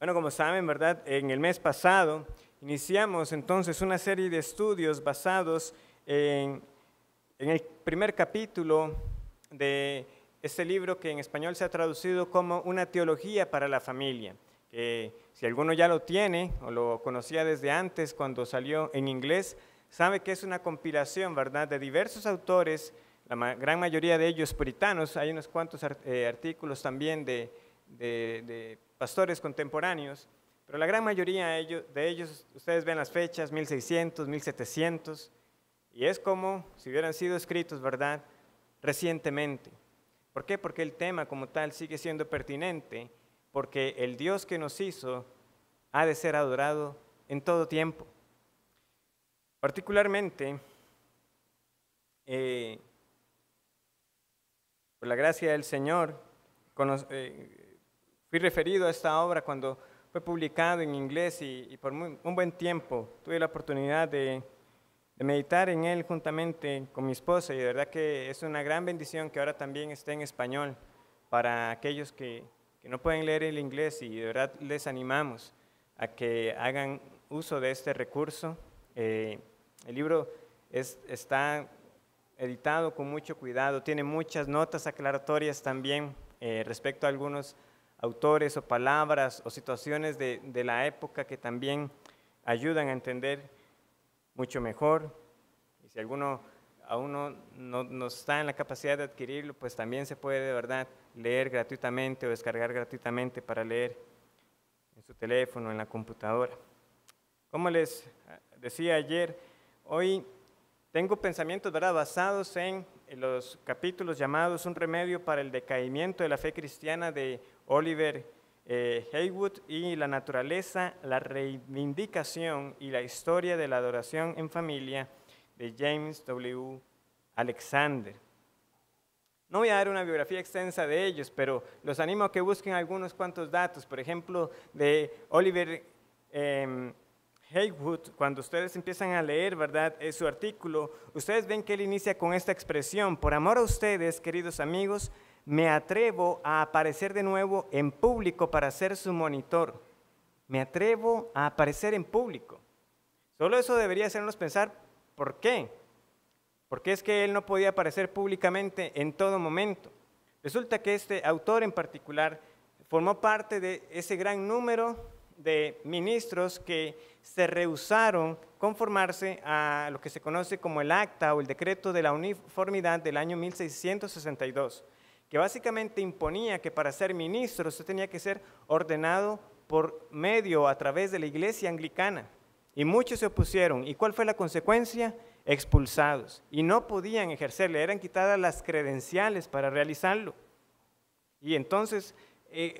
Bueno, como saben, ¿verdad? En el mes pasado iniciamos entonces una serie de estudios basados en el primer capítulo de este libro que en español se ha traducido como Una teología para la familia. Que si alguno ya lo tiene o lo conocía desde antes cuando salió en inglés, sabe que es una compilación, ¿verdad?, de diversos autores, la gran mayoría de ellos puritanos. Hay unos cuantos artículos también de pastores contemporáneos, pero la gran mayoría de ellos, ustedes ven las fechas, 1600, 1700, y es como si hubieran sido escritos, ¿verdad?, recientemente. ¿Por qué? Porque el tema como tal sigue siendo pertinente, porque el Dios que nos hizo ha de ser adorado en todo tiempo. Particularmente, por la gracia del Señor, fui referido a esta obra cuando fue publicado en inglés y por un buen tiempo tuve la oportunidad de meditar en él juntamente con mi esposa, y de verdad que es una gran bendición que ahora también esté en español para aquellos que no pueden leer el inglés, y de verdad les animamos a que hagan uso de este recurso. El libro está editado con mucho cuidado, tiene muchas notas aclaratorias también respecto a algunos autores o palabras o situaciones de la época que también ayudan a entender mucho mejor. Y si alguno aún no está en la capacidad de adquirirlo, pues también se puede de verdad leer gratuitamente o descargar gratuitamente para leer en su teléfono, en la computadora. Como les decía ayer, hoy tengo pensamientos, ¿verdad?, basados en los capítulos llamados Un remedio para el decaimiento de la fe cristiana de Oliver Haywood, y La naturaleza, la reivindicación y la historia de la adoración en familia de James W. Alexander. No voy a dar una biografía extensa de ellos, pero los animo a que busquen algunos cuantos datos. Por ejemplo, de Oliver Haywood, cuando ustedes empiezan a leer, ¿verdad?, su artículo, ustedes ven que él inicia con esta expresión: por amor a ustedes, queridos amigos, me atrevo a aparecer de nuevo en público para ser su monitor. Me atrevo a aparecer en público. Solo eso debería hacernos pensar, ¿por qué? Porque es que él no podía aparecer públicamente en todo momento. Resulta que este autor en particular formó parte de ese gran número de ministros que se rehusaron conformarse a lo que se conoce como el Acta o el Decreto de la Uniformidad del año 1662, que básicamente imponía que para ser ministro usted tenía que ser ordenado por medio, a través de la iglesia anglicana. Y muchos se opusieron. ¿Y cuál fue la consecuencia? Expulsados. Y no podían ejercerle, eran quitadas las credenciales para realizarlo. Y entonces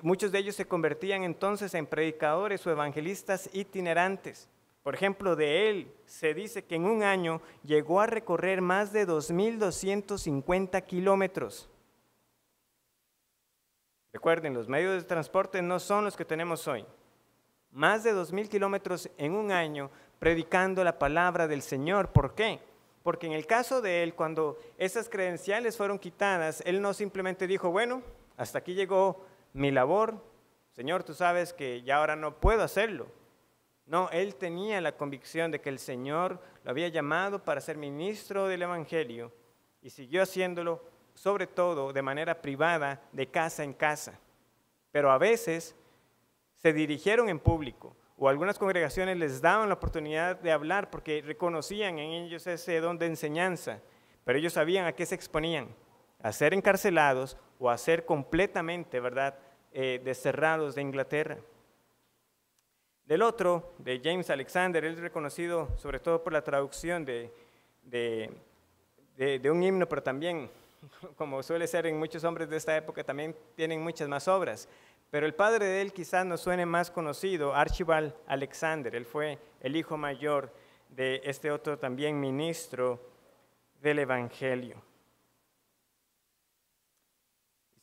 muchos de ellos se convertían entonces en predicadores o evangelistas itinerantes. Por ejemplo, de él se dice que en un año llegó a recorrer más de 2.250 kilómetros. Recuerden, los medios de transporte no son los que tenemos hoy. Más de 2.000 kilómetros en un año predicando la palabra del Señor. ¿Por qué? Porque en el caso de él, cuando esas credenciales fueron quitadas, él no simplemente dijo, bueno, hasta aquí llegó mi labor, Señor, tú sabes que ya ahora no puedo hacerlo. No, él tenía la convicción de que el Señor lo había llamado para ser ministro del Evangelio, y siguió haciéndolo, sobre todo de manera privada, de casa en casa. Pero a veces se dirigieron en público, o algunas congregaciones les daban la oportunidad de hablar porque reconocían en ellos ese don de enseñanza, pero ellos sabían a qué se exponían: a ser encarcelados o a ser completamente, ¿verdad?, desterrados de Inglaterra. Del otro, de James Alexander, él es reconocido sobre todo por la traducción de un himno, pero también, como suele ser en muchos hombres de esta época, también tienen muchas más obras. Pero el padre de él quizás nos suene más conocido, Archibald Alexander. Él fue el hijo mayor de este otro también ministro del Evangelio.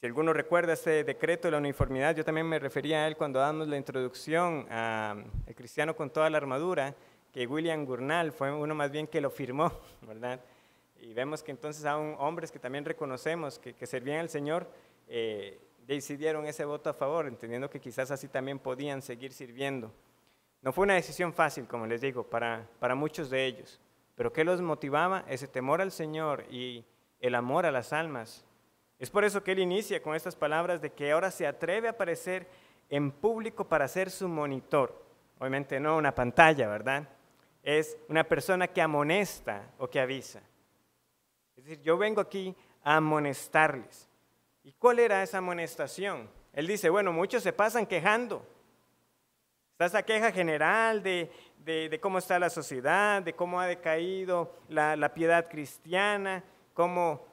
Si alguno recuerda este decreto de la uniformidad, yo también me refería a él cuando damos la introducción a El cristiano con toda la armadura, que William Gurnall fue uno más bien que lo firmó, ¿verdad? Y vemos que entonces aún hombres que también reconocemos que servían al Señor, decidieron ese voto a favor, entendiendo que quizás así también podían seguir sirviendo. No fue una decisión fácil, como les digo, para muchos de ellos, pero ¿qué los motivaba? Ese temor al Señor y el amor a las almas. Es por eso que él inicia con estas palabras de que ahora se atreve a aparecer en público para ser su monitor. Obviamente no una pantalla, ¿verdad? Es una persona que amonesta o que avisa. Es decir, yo vengo aquí a amonestarles. ¿Y cuál era esa amonestación? Él dice, bueno, muchos se pasan quejando. Está esa queja general de cómo está la sociedad, de cómo ha decaído la piedad cristiana, cómo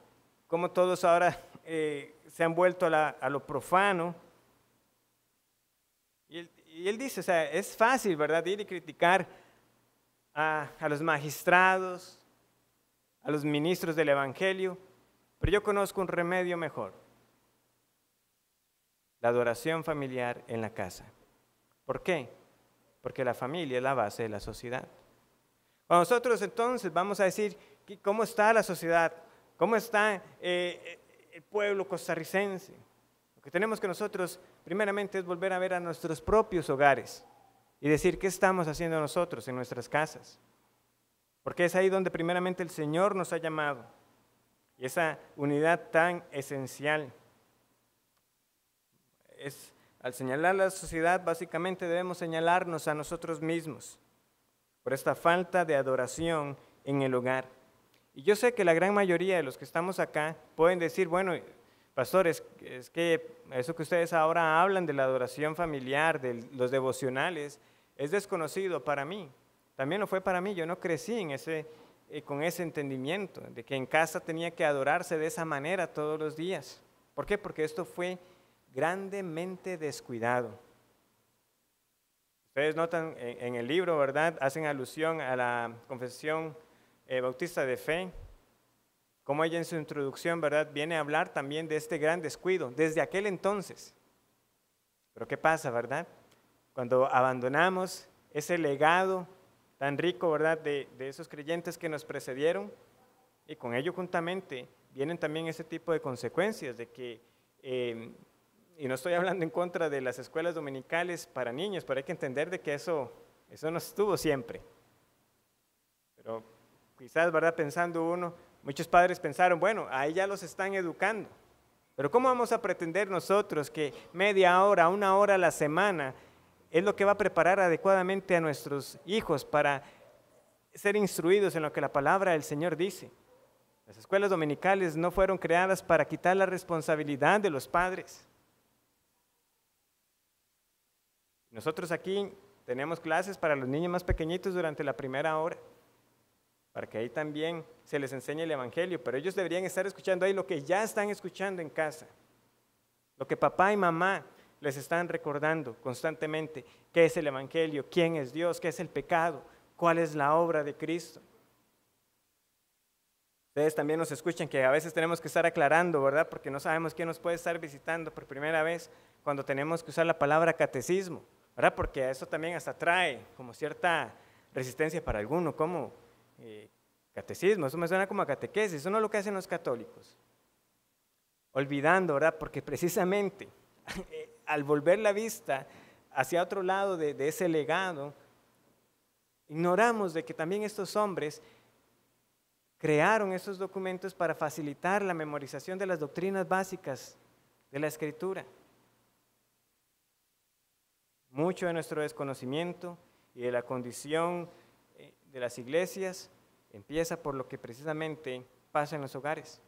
todos ahora se han vuelto a lo profano. Y él dice, o sea, es fácil, ¿verdad?, ir y criticar a los magistrados, a los ministros del Evangelio, pero yo conozco un remedio mejor: la adoración familiar en la casa. ¿Por qué? Porque la familia es la base de la sociedad. Cuando nosotros entonces vamos a decir cómo está la sociedad, cómo está el pueblo costarricense, lo que tenemos que nosotros primeramente es volver a ver a nuestros propios hogares y decir qué estamos haciendo nosotros en nuestras casas. Porque es ahí donde primeramente el Señor nos ha llamado, y esa unidad tan esencial. Al señalar la sociedad, básicamente debemos señalarnos a nosotros mismos por esta falta de adoración en el hogar. Y yo sé que la gran mayoría de los que estamos acá pueden decir, bueno, pastores, es que eso que ustedes ahora hablan de la adoración familiar, de los devocionales, es desconocido para mí. También lo fue para mí. Yo no crecí con ese entendimiento de que en casa tenía que adorarse de esa manera todos los días. ¿Por qué? Porque esto fue grandemente descuidado. Ustedes notan en el libro, ¿verdad?, hacen alusión a la confesión bautista de fe, como ella en su introducción, ¿verdad?, viene a hablar también de este gran descuido desde aquel entonces. Pero ¿qué pasa, verdad? Cuando abandonamos ese legado tan rico, ¿verdad?, de esos creyentes que nos precedieron, y con ello juntamente vienen también ese tipo de consecuencias de que, y no estoy hablando en contra de las escuelas dominicales para niños, pero hay que entender de que eso no estuvo siempre. Pero quizás, ¿verdad?, pensando uno, muchos padres pensaron, bueno, ahí ya los están educando, pero ¿cómo vamos a pretender nosotros que media hora, una hora a la semana es lo que va a preparar adecuadamente a nuestros hijos para ser instruidos en lo que la palabra del Señor dice? Las escuelas dominicales no fueron creadas para quitar la responsabilidad de los padres. Nosotros aquí tenemos clases para los niños más pequeñitos durante la primera hora, para que ahí también se les enseñe el Evangelio, pero ellos deberían estar escuchando ahí lo que ya están escuchando en casa, lo que papá y mamá les están recordando constantemente: qué es el Evangelio, quién es Dios, qué es el pecado, cuál es la obra de Cristo. Ustedes también nos escuchan que a veces tenemos que estar aclarando, ¿verdad?, porque no sabemos quién nos puede estar visitando por primera vez cuando tenemos que usar la palabra catecismo, ¿verdad?, porque eso también hasta trae como cierta resistencia para alguno, como catecismo, eso me suena como a catequesis, eso no es lo que hacen los católicos. Olvidando, ¿verdad?, porque precisamente al volver la vista hacia otro lado de ese legado, ignoramos de que también estos hombres crearon esos documentos para facilitar la memorización de las doctrinas básicas de la Escritura. Mucho de nuestro desconocimiento y de la condición de las iglesias empieza por lo que precisamente pasa en los hogares.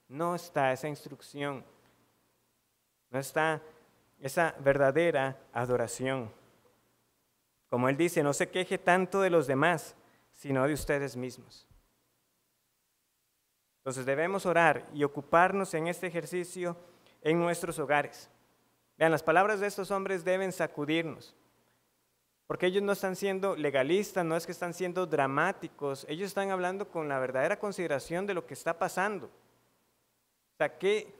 No está esa instrucción, no está esa verdadera adoración. Como él dice, no se queje tanto de los demás, sino de ustedes mismos. Entonces debemos orar y ocuparnos en este ejercicio en nuestros hogares. Vean, las palabras de estos hombres deben sacudirnos, porque ellos no están siendo legalistas, no es que están siendo dramáticos, ellos están hablando con la verdadera consideración de lo que está pasando. O sea, ¿qué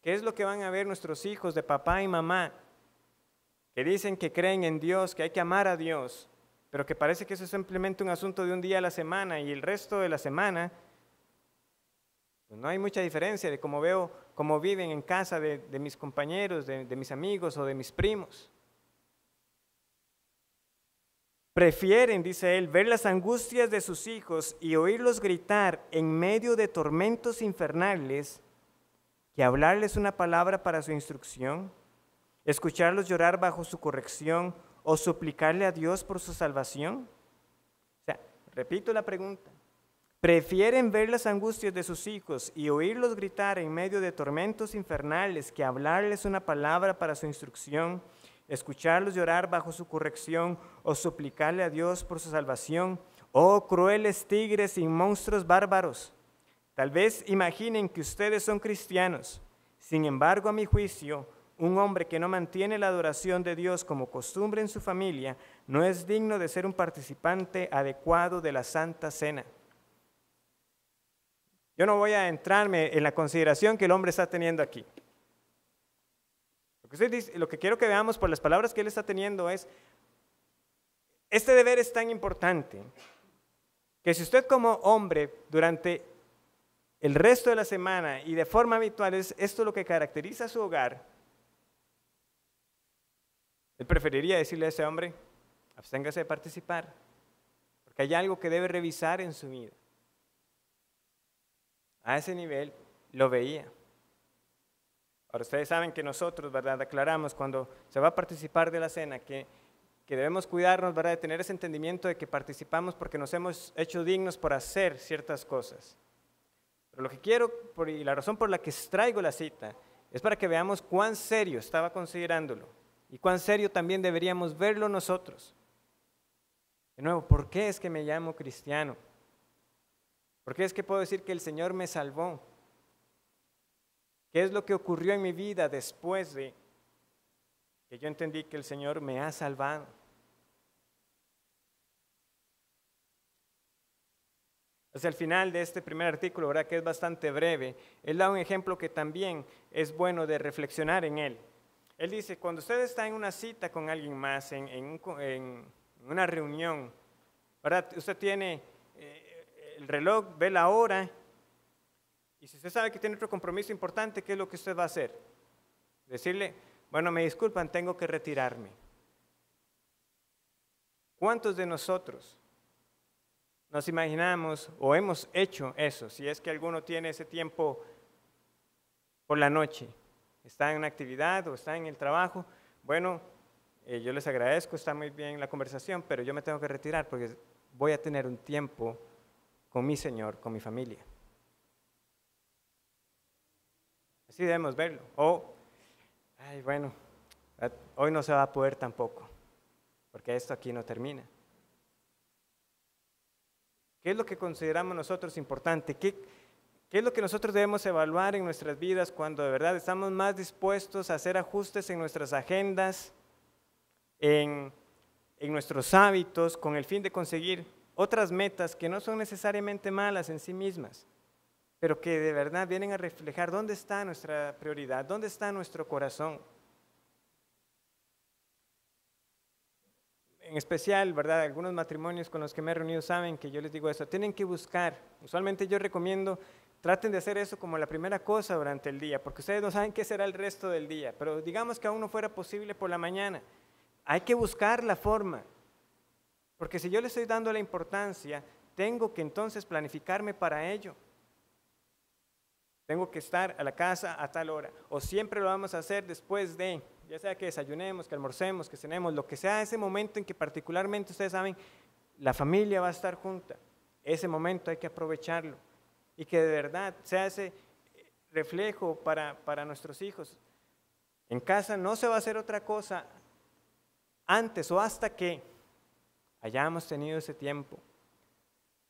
es lo que van a ver nuestros hijos de papá y mamá que dicen que creen en Dios, que hay que amar a Dios, pero que parece que eso es simplemente un asunto de un día a la semana y el resto de la semana Pues no hay mucha diferencia de cómo veo, cómo viven en casa de mis compañeros, de mis amigos o de mis primos. Prefieren, dice él, ver las angustias de sus hijos y oírlos gritar en medio de tormentos infernales que hablarles una palabra para su instrucción, escucharlos llorar bajo su corrección o suplicarle a Dios por su salvación. O sea, repito la pregunta. ¿Prefieren ver las angustias de sus hijos y oírlos gritar en medio de tormentos infernales que hablarles una palabra para su instrucción, escucharlos llorar bajo su corrección o suplicarle a Dios por su salvación? Oh, crueles tigres y monstruos bárbaros, tal vez imaginen que ustedes son cristianos. Sin embargo, a mi juicio, un hombre que no mantiene la adoración de Dios como costumbre en su familia no es digno de ser un participante adecuado de la Santa Cena. Yo no voy a entrarme en la consideración que el hombre está teniendo aquí. Lo que quiero que veamos por las palabras que él está teniendo es, este deber es tan importante que si usted como hombre durante el resto de la semana y de forma habitual es esto lo que caracteriza a su hogar, él preferiría decirle a ese hombre, absténgase de participar, porque hay algo que debe revisar en su vida. A ese nivel lo veía. Ahora, ustedes saben que nosotros, ¿verdad?, aclaramos cuando se va a participar de la cena que debemos cuidarnos, ¿verdad?, de tener ese entendimiento de que participamos porque nos hemos hecho dignos por hacer ciertas cosas. Pero lo que quiero, y la razón por la que traigo la cita, es para que veamos cuán serio estaba considerándolo y cuán serio también deberíamos verlo nosotros. De nuevo, ¿por qué es que me llamo cristiano? ¿Por qué es que puedo decir que el Señor me salvó? ¿Qué es lo que ocurrió en mi vida después de que yo entendí que el Señor me ha salvado? Hacia el final de este primer artículo, ¿verdad?, que es bastante breve, él da un ejemplo que también es bueno de reflexionar en él. Él dice, cuando usted está en una cita con alguien más, en una reunión, ¿verdad?, usted tiene el reloj, ve la hora, y si usted sabe que tiene otro compromiso importante, ¿qué es lo que usted va a hacer? Decirle, bueno, me disculpan, tengo que retirarme. ¿Cuántos de nosotros nos imaginamos o hemos hecho eso? Si es que alguno tiene ese tiempo por la noche, está en una actividad o está en el trabajo, bueno, yo les agradezco, está muy bien la conversación, pero yo me tengo que retirar porque voy a tener un tiempo con mi Señor, con mi familia. Así debemos verlo. O, ay, bueno, hoy no se va a poder tampoco, porque esto aquí no termina. ¿Qué es lo que consideramos nosotros importante? ¿Qué es lo que nosotros debemos evaluar en nuestras vidas cuando de verdad estamos más dispuestos a hacer ajustes en nuestras agendas, en nuestros hábitos, con el fin de conseguir otras metas que no son necesariamente malas en sí mismas, pero que de verdad vienen a reflejar dónde está nuestra prioridad, dónde está nuestro corazón? En especial, ¿verdad?, algunos matrimonios con los que me he reunido saben que yo les digo eso, tienen que buscar, usualmente yo recomiendo, traten de hacer eso como la primera cosa durante el día, porque ustedes no saben qué será el resto del día, pero digamos que aún no fuera posible por la mañana, hay que buscar la forma, porque si yo le estoy dando la importancia, tengo que entonces planificarme para ello. Tengo que estar a la casa a tal hora, o siempre lo vamos a hacer después de, ya sea que desayunemos, que almorcemos, que cenemos, lo que sea ese momento en que particularmente ustedes saben, la familia va a estar junta. Ese momento hay que aprovecharlo y que de verdad sea ese reflejo para nuestros hijos. En casa no se va a hacer otra cosa antes o hasta que hayamos tenido ese tiempo.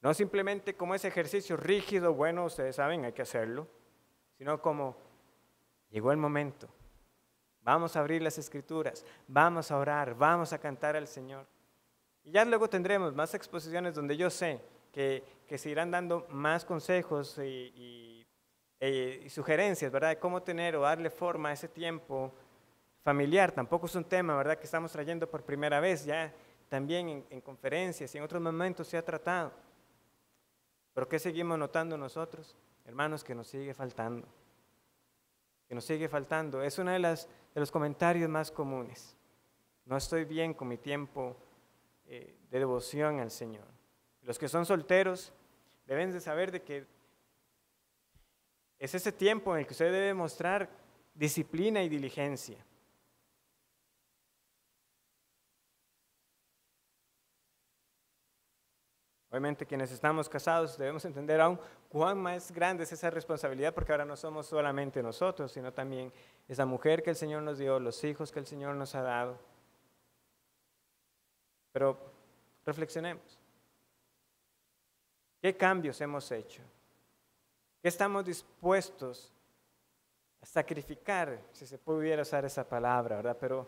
No simplemente como ese ejercicio rígido, bueno, ustedes saben, hay que hacerlo, sino como llegó el momento. Vamos a abrir las Escrituras, vamos a orar, vamos a cantar al Señor. Y ya luego tendremos más exposiciones donde yo sé que se irán dando más consejos y sugerencias, ¿verdad?, de cómo tener o darle forma a ese tiempo familiar. Tampoco es un tema, ¿verdad?, que estamos trayendo por primera vez, ya también en conferencias y en otros momentos se ha tratado. ¿Pero qué seguimos notando nosotros? hermanos, que nos sigue faltando. Que nos sigue faltando. Es uno de los comentarios más comunes. No estoy bien con mi tiempo de devoción al Señor. Los que son solteros deben de saber de que es ese tiempo en el que usted debe mostrar disciplina y diligencia. Obviamente quienes estamos casados debemos entender aún cuán más grande es esa responsabilidad, porque ahora no somos solamente nosotros, sino también esa mujer que el Señor nos dio, los hijos que el Señor nos ha dado. Pero reflexionemos. ¿Qué cambios hemos hecho? ¿Qué estamos dispuestos a sacrificar, si se pudiera usar esa palabra, ¿verdad? Pero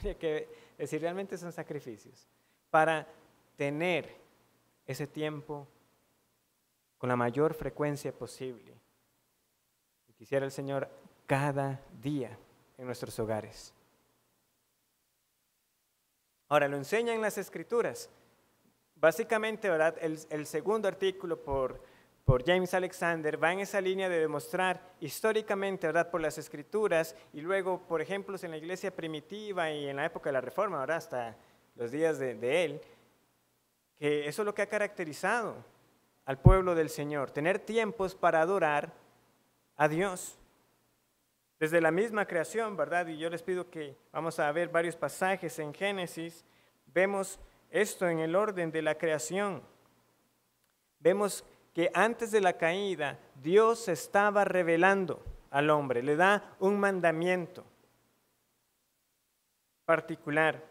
hay que decir, realmente son sacrificios, para tener ese tiempo con la mayor frecuencia posible. Y quisiera el Señor cada día en nuestros hogares. Ahora, lo enseñan las Escrituras. Básicamente, ¿verdad? El segundo artículo por James Alexander va en esa línea de demostrar históricamente, ¿verdad?, por las Escrituras, y luego, por ejemplos en la iglesia primitiva y en la época de la Reforma, ¿verdad?, hasta los días de él, que eso es lo que ha caracterizado al pueblo del Señor, tener tiempos para adorar a Dios. Desde la misma creación, ¿verdad? Y yo les pido que vamos a ver varios pasajes en Génesis, vemos esto en el orden de la creación. Vemos que antes de la caída, Dios se estaba revelando al hombre, le da un mandamiento particular.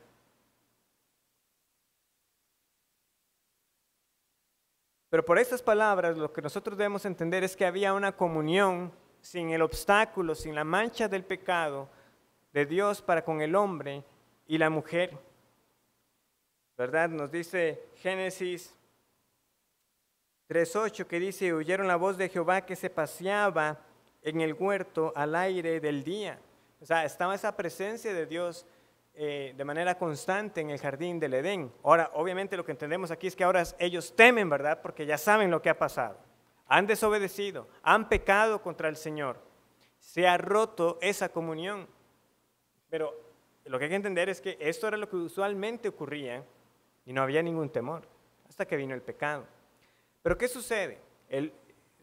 Pero por estas palabras lo que nosotros debemos entender es que había una comunión sin el obstáculo, sin la mancha del pecado de Dios para con el hombre y la mujer. ¿Verdad? Nos dice Génesis 3:8 que dice, oyeron la voz de Jehová que se paseaba en el huerto al aire del día. O sea, estaba esa presencia de Dios de manera constante en el jardín del Edén. Ahora, obviamente lo que entendemos aquí es que ahora ellos temen, ¿verdad? Porque ya saben lo que ha pasado. Han desobedecido, han pecado contra el Señor. Se ha roto esa comunión. Pero lo que hay que entender es que esto era lo que usualmente ocurría y no había ningún temor hasta que vino el pecado. Pero ¿qué sucede?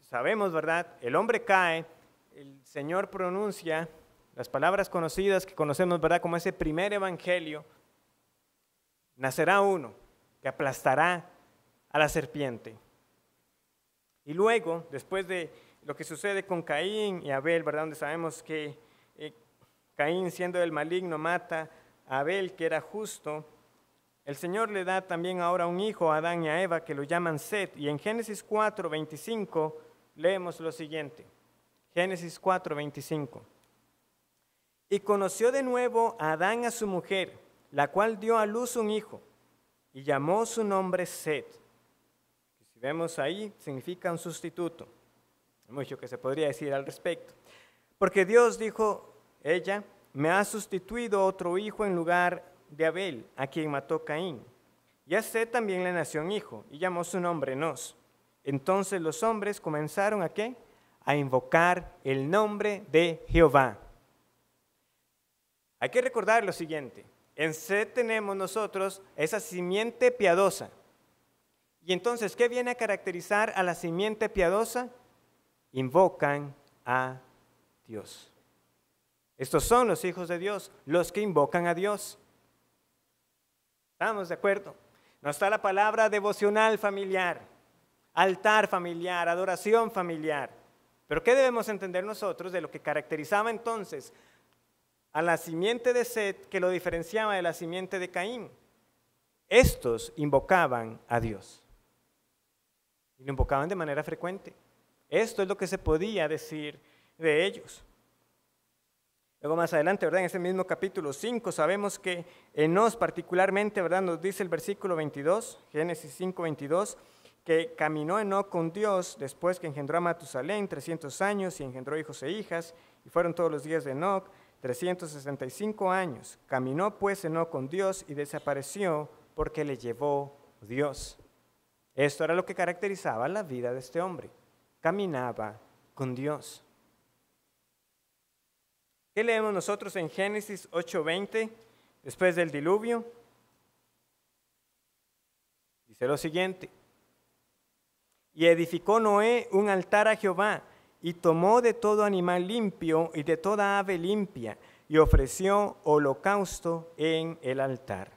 Sabemos, ¿verdad? El hombre cae, el Señor pronuncia las palabras conocidas que conocemos, ¿verdad?, como ese primer evangelio. Nacerá uno que aplastará a la serpiente. Y luego, después de lo que sucede con Caín y Abel, ¿verdad?, donde sabemos que Caín, siendo el maligno, mata a Abel, que era justo, el Señor le da también ahora un hijo a Adán y a Eva, que lo llaman Set. Y en Génesis 4:25 leemos lo siguiente. Génesis 4:25. Y conoció de nuevo a Adán a su mujer, la cual dio a luz un hijo, y llamó su nombre Set. Que si vemos ahí, significa un sustituto. Hay mucho que se podría decir al respecto. Porque Dios dijo, ella me ha sustituido otro hijo en lugar de Abel, a quien mató Caín. Y a Set también le nació un hijo, y llamó su nombre Enos. Entonces los hombres comenzaron ¿a qué? A invocar el nombre de Jehová. Hay que recordar lo siguiente, en Set tenemos nosotros esa simiente piadosa. Y entonces, ¿qué viene a caracterizar a la simiente piadosa? Invocan a Dios. Estos son los hijos de Dios, los que invocan a Dios. ¿Estamos de acuerdo? No está la palabra devocional familiar, altar familiar, adoración familiar. Pero ¿qué debemos entender nosotros de lo que caracterizaba entonces a la simiente de Set, que lo diferenciaba de la simiente de Caín? Estos invocaban a Dios. Y lo invocaban de manera frecuente. Esto es lo que se podía decir de ellos. Luego más adelante, ¿verdad?, en ese mismo capítulo 5, sabemos que Enos particularmente, ¿verdad?, nos dice el versículo 22, Génesis 5:22, que caminó Enoc con Dios después que engendró a Matusalén 300 años y engendró hijos e hijas, y fueron todos los días de Enoc 365 años. Caminó pues Enoc con Dios y desapareció porque le llevó Dios. Esto era lo que caracterizaba la vida de este hombre. Caminaba con Dios. ¿Qué leemos nosotros en Génesis 8:20, después del diluvio? Dice lo siguiente: y edificó Noé un altar a Jehová, y tomó de todo animal limpio y de toda ave limpia, y ofreció holocausto en el altar.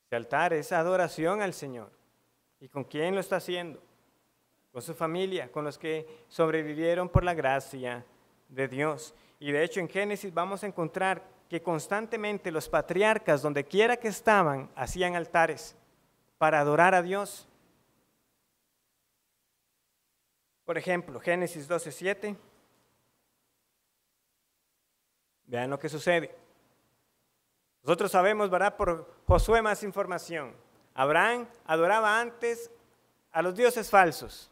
Este altar es adoración al Señor. ¿Y con quién lo está haciendo? Con su familia, con los que sobrevivieron por la gracia de Dios. Y de hecho en Génesis vamos a encontrar que constantemente los patriarcas, donde quiera que estaban, hacían altares para adorar a Dios. Por ejemplo, Génesis 12:7. Vean lo que sucede. Nosotros sabemos, ¿verdad? Por Josué más información. Abraham adoraba antes a los dioses falsos,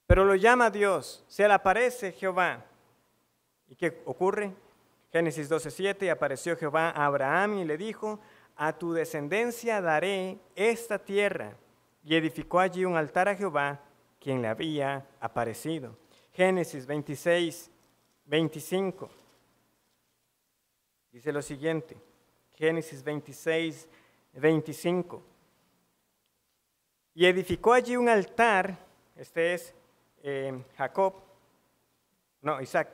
pero lo llama Dios, se le aparece Jehová. ¿Y qué ocurre? Génesis 12:7, y apareció Jehová a Abraham y le dijo: a tu descendencia daré esta tierra. Y edificó allí un altar a Jehová, quien le había aparecido. Génesis 26:25. Dice lo siguiente, Génesis 26:25. Y edificó allí un altar, este es Isaac,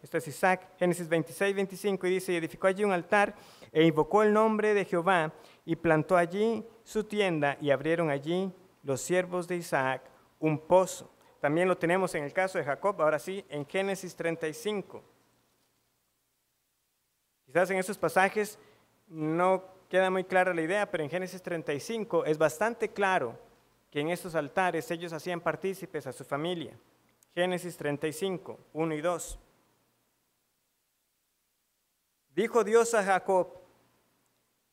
esto es Isaac, Génesis 26:25, y dice: y edificó allí un altar, e invocó el nombre de Jehová, y plantó allí su tienda, y abrieron allí los siervos de Isaac un pozo. También lo tenemos en el caso de Jacob, ahora sí, en Génesis 35. Quizás en esos pasajes no queda muy clara la idea, pero en Génesis 35 es bastante claro que en estos altares ellos hacían partícipes a su familia. Génesis 35, 1 y 2. Dijo Dios a Jacob: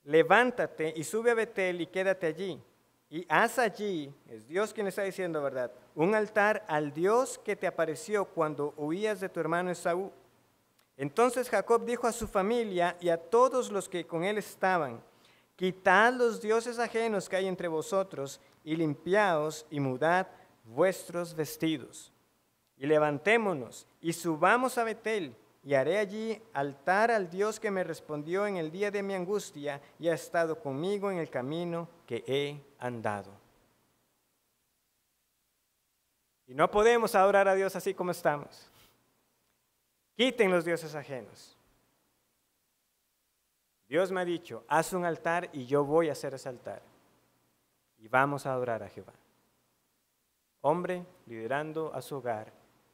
levántate y sube a Betel y quédate allí. Y haz allí, es Dios quien está diciendo, ¿verdad?, un altar al Dios que te apareció cuando huías de tu hermano Esaú. Entonces Jacob dijo a su familia y a todos los que con él estaban: quitad los dioses ajenos que hay entre vosotros, y limpiaos y mudad vuestros vestidos. Y levantémonos y subamos a Betel, y haré allí altar al Dios que me respondió en el día de mi angustia y ha estado conmigo en el camino que he andado. Y no podemos adorar a Dios así como estamos. Quiten los dioses ajenos. Dios me ha dicho: haz un altar y yo voy a hacer ese altar. Y vamos a adorar a Jehová. Hombre liderando a su hogar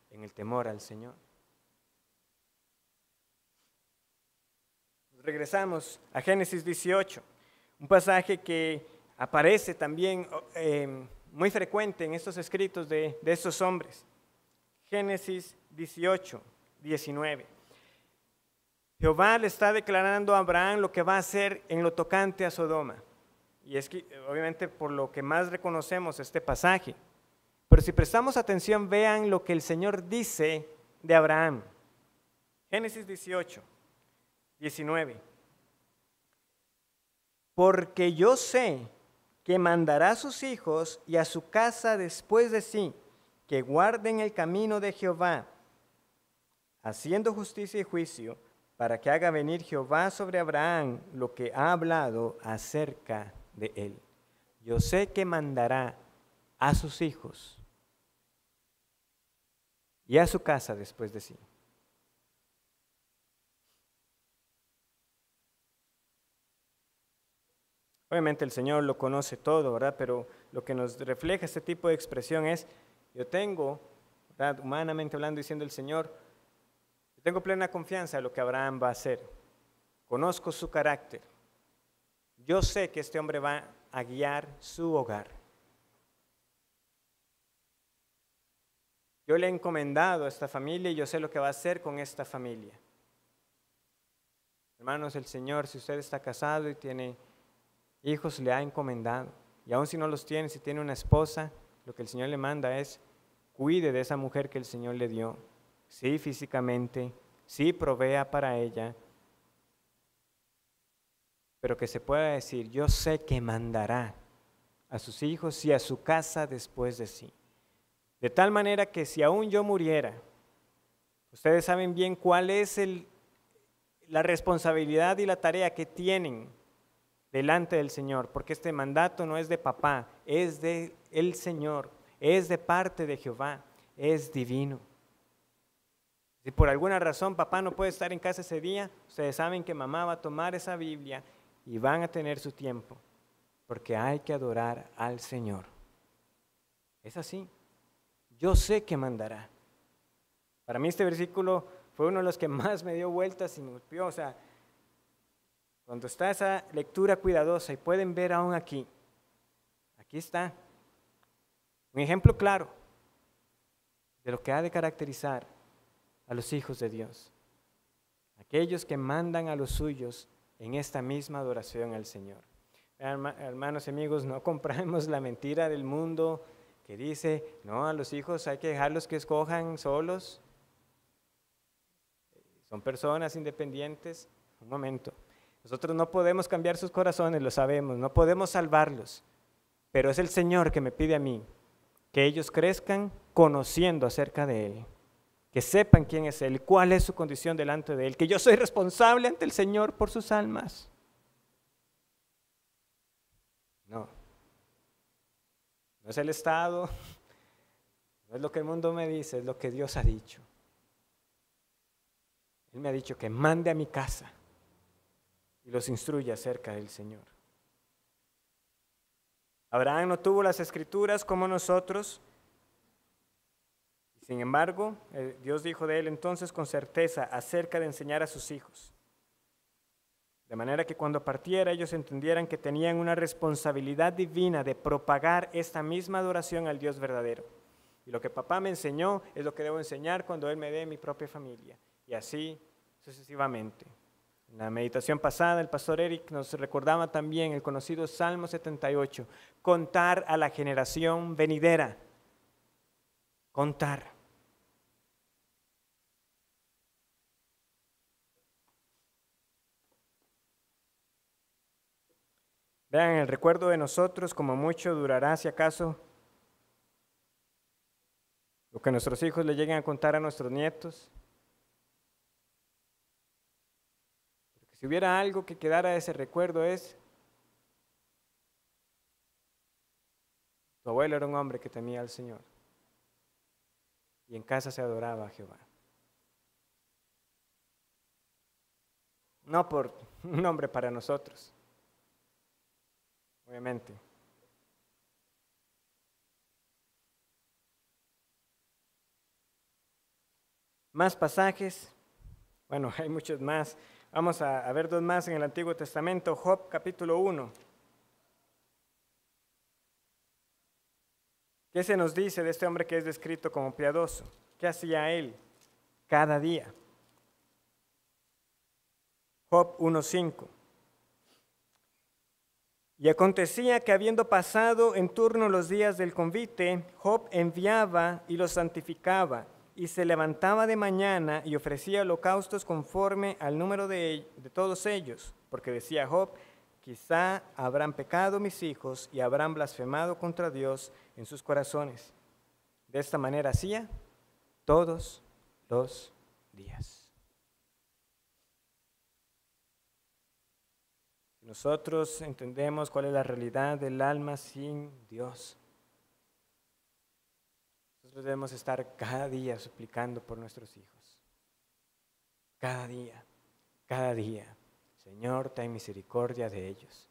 en el temor al Señor. Regresamos a Génesis 18, un pasaje que aparece también muy frecuente en estos escritos de estos hombres. Génesis 18:19. Jehová le está declarando a Abraham lo que va a hacer en lo tocante a Sodoma. Y es que obviamente por lo que más reconocemos este pasaje. Pero si prestamos atención, vean lo que el Señor dice de Abraham. Génesis 18:19. Porque yo sé que mandará a sus hijos y a su casa después de sí, que guarden el camino de Jehová, haciendo justicia y juicio, para que haga venir Jehová sobre Abraham lo que ha hablado acerca de él. Yo sé que mandará a sus hijos y a su casa después de sí. Obviamente el Señor lo conoce todo, ¿verdad? Pero lo que nos refleja este tipo de expresión es: yo tengo, ¿verdad?, humanamente hablando, diciendo el Señor, yo tengo plena confianza en lo que Abraham va a hacer. Conozco su carácter. Yo sé que este hombre va a guiar su hogar. Yo le he encomendado a esta familia y yo sé lo que va a hacer con esta familia. Hermanos, el Señor, si usted está casado y tiene hijos, le ha encomendado. Y aun si no los tiene, si tiene una esposa, lo que el Señor le manda es: cuide de esa mujer que el Señor le dio. Sí, físicamente, sí, provea para ella, pero que se pueda decir: yo sé que mandará a sus hijos y a su casa después de sí. De tal manera que si aún yo muriera, ustedes saben bien cuál es la responsabilidad y la tarea que tienen delante del Señor, porque este mandato no es de papá, es de el Señor, es de parte de Jehová, es divino. Si por alguna razón papá no puede estar en casa ese día, ustedes saben que mamá va a tomar esa Biblia y van a tener su tiempo, porque hay que adorar al Señor. Es así. Yo sé que mandará. Para mí este versículo fue uno de los que más me dio vueltas y me golpeó. O sea, cuando está esa lectura cuidadosa y pueden ver aún aquí está un ejemplo claro de lo que ha de caracterizar a los hijos de Dios, aquellos que mandan a los suyos en esta misma adoración al Señor. Hermanos y amigos, no compramos la mentira del mundo que dice, no, a los hijos hay que dejarlos que escojan solos, son personas independientes. Un momento, nosotros no podemos cambiar sus corazones, lo sabemos, no podemos salvarlos, pero es el Señor que me pide a mí que ellos crezcan conociendo acerca de Él, que sepan quién es Él, cuál es su condición delante de Él, que yo soy responsable ante el Señor por sus almas. No es el Estado, no es lo que el mundo me dice, es lo que Dios ha dicho. Él me ha dicho que mande a mi casa y los instruya acerca del Señor. Abraham no tuvo las escrituras como nosotros. Sin embargo, Dios dijo de él entonces con certeza acerca de enseñar a sus hijos. De manera que cuando partiera ellos entendieran que tenían una responsabilidad divina de propagar esta misma adoración al Dios verdadero. Y lo que papá me enseñó es lo que debo enseñar cuando Él me dé mi propia familia. Y así sucesivamente. En la meditación pasada, el pastor Eric nos recordaba también el conocido Salmo 78, contar a la generación venidera. Contar. Vean, el recuerdo de nosotros como mucho durará, si acaso, lo que nuestros hijos le lleguen a contar a nuestros nietos. Porque si hubiera algo que quedara de ese recuerdo es, tu abuelo era un hombre que temía al Señor y en casa se adoraba a Jehová. No por un nombre para nosotros, obviamente. Más pasajes, bueno, hay muchos más. Vamos a ver dos más en el Antiguo Testamento. Job capítulo 1. ¿Qué se nos dice de este hombre que es descrito como piadoso? ¿Qué hacía él cada día? Job 1:5. Y acontecía que habiendo pasado en turno los días del convite, Job enviaba y los santificaba, y se levantaba de mañana y ofrecía holocaustos conforme al número de todos ellos, porque decía Job, quizá habrán pecado mis hijos y habrán blasfemado contra Dios en sus corazones. De esta manera hacía todos los días. Nosotros entendemos cuál es la realidad del alma sin Dios. Nosotros debemos estar cada día suplicando por nuestros hijos. Cada día, cada día. Señor, ten misericordia de ellos.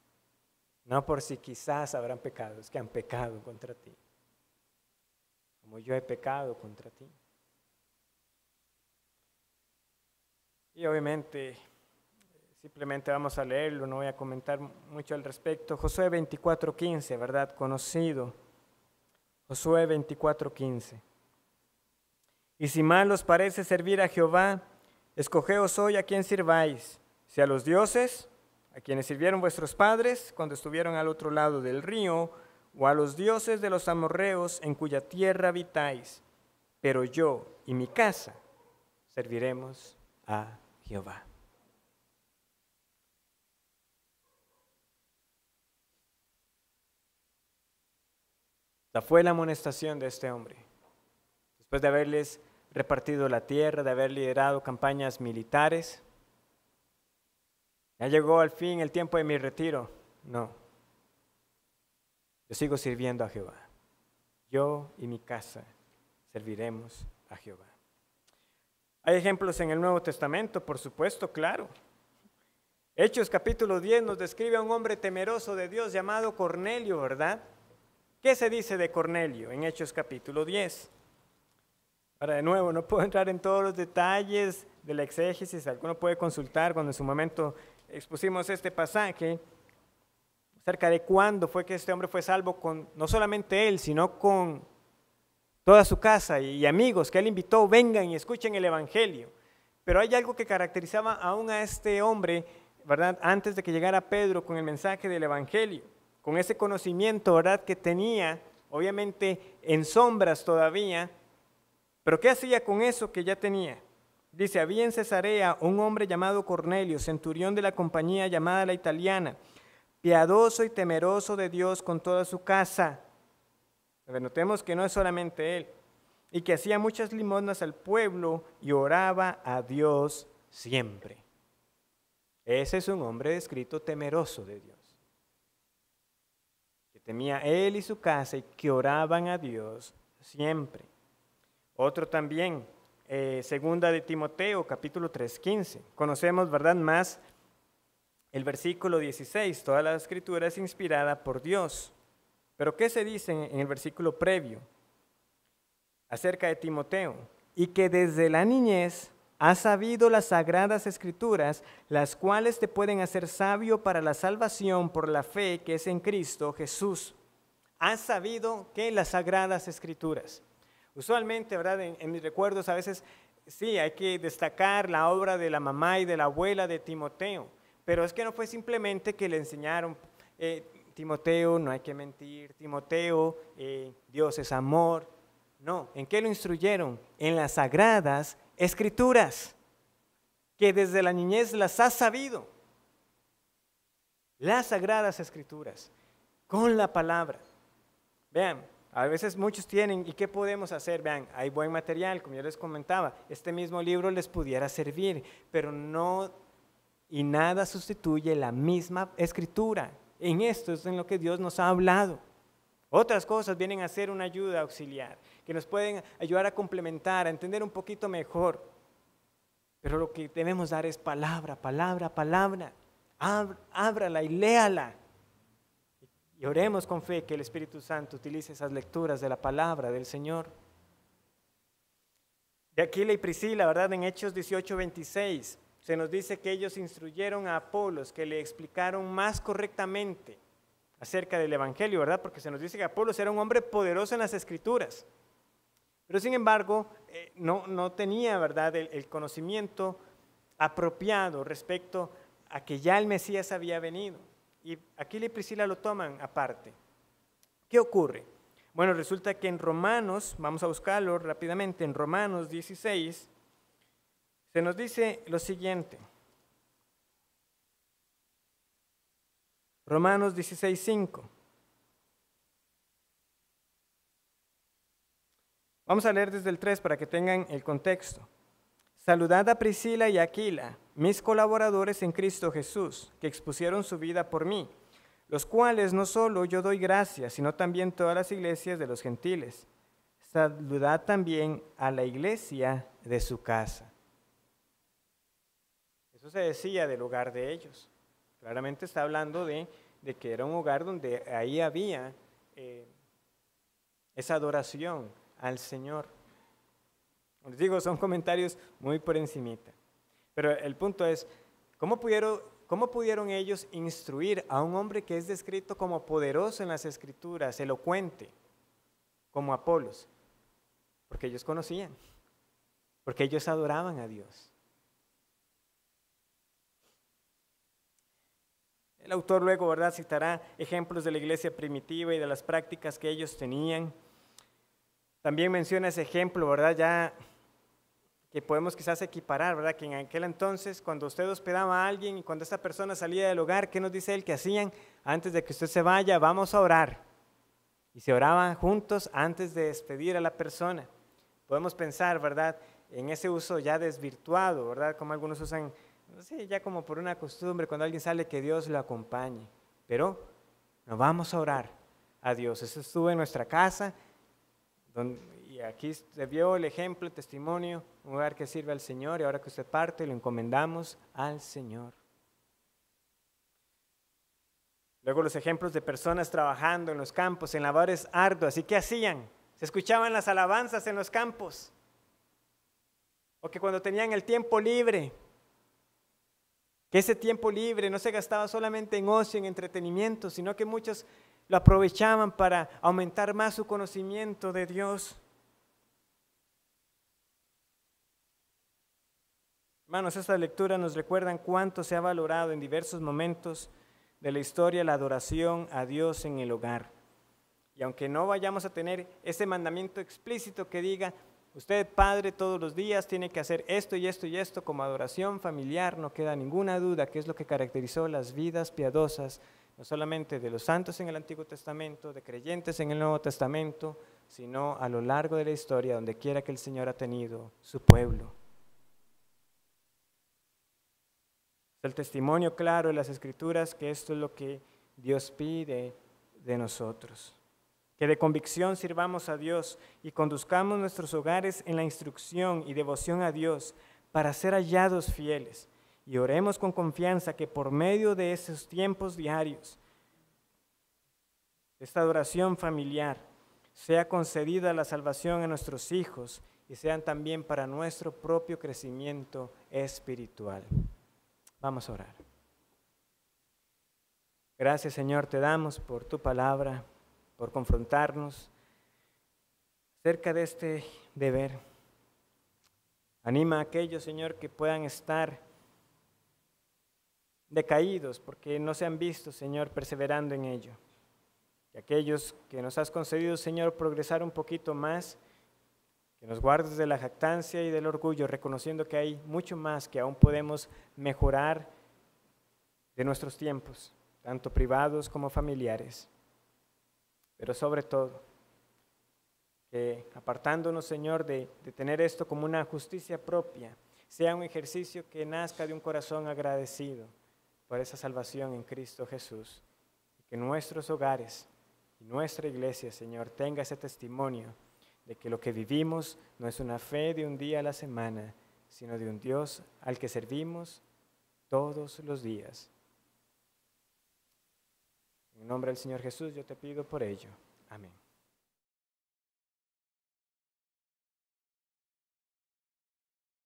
No por si quizás habrán pecado, es que han pecado contra ti. Como yo he pecado contra ti. Y obviamente, simplemente vamos a leerlo, no voy a comentar mucho al respecto. Josué 24:15, ¿verdad? Conocido. Josué 24:15. Y si mal os parece servir a Jehová, escogeos hoy a quién sirváis, si a los dioses, a quienes sirvieron vuestros padres cuando estuvieron al otro lado del río, o a los dioses de los amorreos en cuya tierra habitáis. Pero yo y mi casa serviremos a Jehová. Esta fue la amonestación de este hombre. después de haberles repartido la tierra, de haber liderado campañas militares. Ya llegó al fin el tiempo de mi retiro. No, yo sigo sirviendo a Jehová. Yo y mi casa serviremos a Jehová. Hay ejemplos en el Nuevo Testamento, por supuesto, claro. Hechos capítulo 10 nos describe a un hombre temeroso de Dios llamado Cornelio, ¿verdad? ¿Qué se dice de Cornelio en Hechos capítulo 10? Ahora, de nuevo, no puedo entrar en todos los detalles de la exégesis, alguno puede consultar cuando en su momento expusimos este pasaje, acerca de cuándo fue que este hombre fue salvo con, no solamente él, sino con toda su casa y amigos que él invitó, vengan y escuchen el Evangelio. Pero hay algo que caracterizaba aún a este hombre, ¿verdad? Antes de que llegara Pedro con el mensaje del Evangelio, con ese conocimiento, ¿verdad? Que tenía, obviamente en sombras todavía, pero ¿qué hacía con eso que ya tenía? Dice, había en Cesarea un hombre llamado Cornelio, centurión de la compañía llamada la Italiana, piadoso y temeroso de Dios con toda su casa. Notemos que no es solamente él, y que hacía muchas limosnas al pueblo y oraba a Dios siempre. Ese es un hombre descrito temeroso de Dios, que temía él y su casa y que oraban a Dios siempre. Otro también, segunda de Timoteo, capítulo 3:15. Conocemos, ¿verdad?, más el versículo 16. Toda la escritura es inspirada por Dios. Pero ¿qué se dice en el versículo previo acerca de Timoteo? Y que desde la niñez has sabido las sagradas escrituras, las cuales te pueden hacer sabio para la salvación por la fe que es en Cristo Jesús. Has sabido que las sagradas escrituras. Usualmente, ¿verdad? En mis recuerdos a veces sí hay que destacar la obra de la mamá y de la abuela de Timoteo, pero es que no fue simplemente que le enseñaron, Timoteo, no hay que mentir, Timoteo, Dios es amor. No, ¿en qué lo instruyeron? En las sagradas escrituras, que desde la niñez las has sabido. Las sagradas escrituras, con la palabra. Vean, a veces muchos tienen, ¿y qué podemos hacer? Vean, hay buen material, como yo les comentaba, este mismo libro les pudiera servir, pero no, y nada sustituye la misma escritura. En esto es en lo que Dios nos ha hablado. Otras cosas vienen a ser una ayuda auxiliar, que nos pueden ayudar a complementar, a entender un poquito mejor. Pero lo que debemos dar es palabra, palabra, palabra. Ábrala y léala. Y oremos con fe que el Espíritu Santo utilice esas lecturas de la palabra del Señor. De Aquila y Priscila, ¿verdad? En Hechos 18:26 se nos dice que ellos instruyeron a Apolos, que le explicaron más correctamente acerca del Evangelio, ¿verdad? Porque se nos dice que Apolos era un hombre poderoso en las Escrituras. Pero sin embargo, no tenía, ¿verdad?, el conocimiento apropiado respecto a que ya el Mesías había venido. Y Aquila y Priscila lo toman aparte. ¿Qué ocurre? Bueno, resulta que en Romanos, vamos a buscarlo rápidamente, en Romanos 16, se nos dice lo siguiente. Romanos 16:5. Vamos a leer desde el 3 para que tengan el contexto. Saludad a Priscila y Aquila, mis colaboradores en Cristo Jesús, que expusieron su vida por mí, los cuales no solo yo doy gracias, sino también todas las iglesias de los gentiles. Saludad también a la iglesia de su casa. Eso se decía del hogar de ellos. Claramente está hablando de que era un hogar donde ahí había esa adoración al Señor. Les digo, son comentarios muy por encimita. Pero el punto es, ¿cómo pudieron ellos instruir a un hombre que es descrito como poderoso en las Escrituras, elocuente, como Apolos? Porque ellos conocían, porque ellos adoraban a Dios. El autor luego, ¿verdad?, citará ejemplos de la iglesia primitiva y de las prácticas que ellos tenían. También menciona ese ejemplo, ¿verdad?, ya que podemos quizás equiparar, ¿verdad?, que en aquel entonces, cuando usted hospedaba a alguien y cuando esta persona salía del hogar, ¿qué nos dice él que hacían? Antes de que usted se vaya, vamos a orar. Y se oraban juntos antes de despedir a la persona. podemos pensar, ¿verdad?, en ese uso ya desvirtuado, ¿verdad?, como algunos usan, no sé, ya como por una costumbre, cuando alguien sale, que Dios lo acompañe. Pero no vamos a orar a Dios. Eso estuvo en nuestra casa, y aquí se vio el ejemplo, el testimonio, un lugar que sirve al Señor, y ahora que usted parte, lo encomendamos al Señor. Luego los ejemplos de personas trabajando en los campos, en labores arduas. ¿Y qué hacían? Se escuchaban las alabanzas en los campos. O que cuando tenían el tiempo libre, que ese tiempo libre no se gastaba solamente en ocio, en entretenimiento, sino que muchos lo aprovechaban para aumentar más su conocimiento de Dios. Hermanos, estas lecturas nos recuerdan cuánto se ha valorado en diversos momentos de la historia la adoración a Dios en el hogar. Y aunque no vayamos a tener ese mandamiento explícito que diga, usted, padre, todos los días tiene que hacer esto y esto y esto como adoración familiar, no queda ninguna duda que es lo que caracterizó las vidas piadosas, no solamente de los santos en el Antiguo Testamento, de creyentes en el Nuevo Testamento, sino a lo largo de la historia, donde quiera que el Señor ha tenido su pueblo. El testimonio claro de las Escrituras que esto es lo que Dios pide de nosotros. Que de convicción sirvamos a Dios y conduzcamos nuestros hogares en la instrucción y devoción a Dios para ser hallados fieles. Y oremos con confianza que por medio de esos tiempos diarios, esta adoración familiar, sea concedida la salvación a nuestros hijos y sean también para nuestro propio crecimiento espiritual. Vamos a orar. Gracias, Señor, te damos por tu palabra, por confrontarnos acerca de este deber. Anima a aquellos, Señor, que puedan estar decaídos porque no se han visto, Señor, perseverando en ello. Y aquellos que nos has concedido, Señor, progresar un poquito más, que nos guardes de la jactancia y del orgullo, reconociendo que hay mucho más que aún podemos mejorar de nuestros tiempos, tanto privados como familiares. Pero sobre todo, que apartándonos, Señor, de tener esto como una justicia propia, sea un ejercicio que nazca de un corazón agradecido por esa salvación en Cristo Jesús. Y que nuestros hogares y nuestra iglesia, Señor, tenga ese testimonio de que lo que vivimos no es una fe de un día a la semana, sino de un Dios al que servimos todos los días. En nombre del Señor Jesús yo te pido por ello. Amén.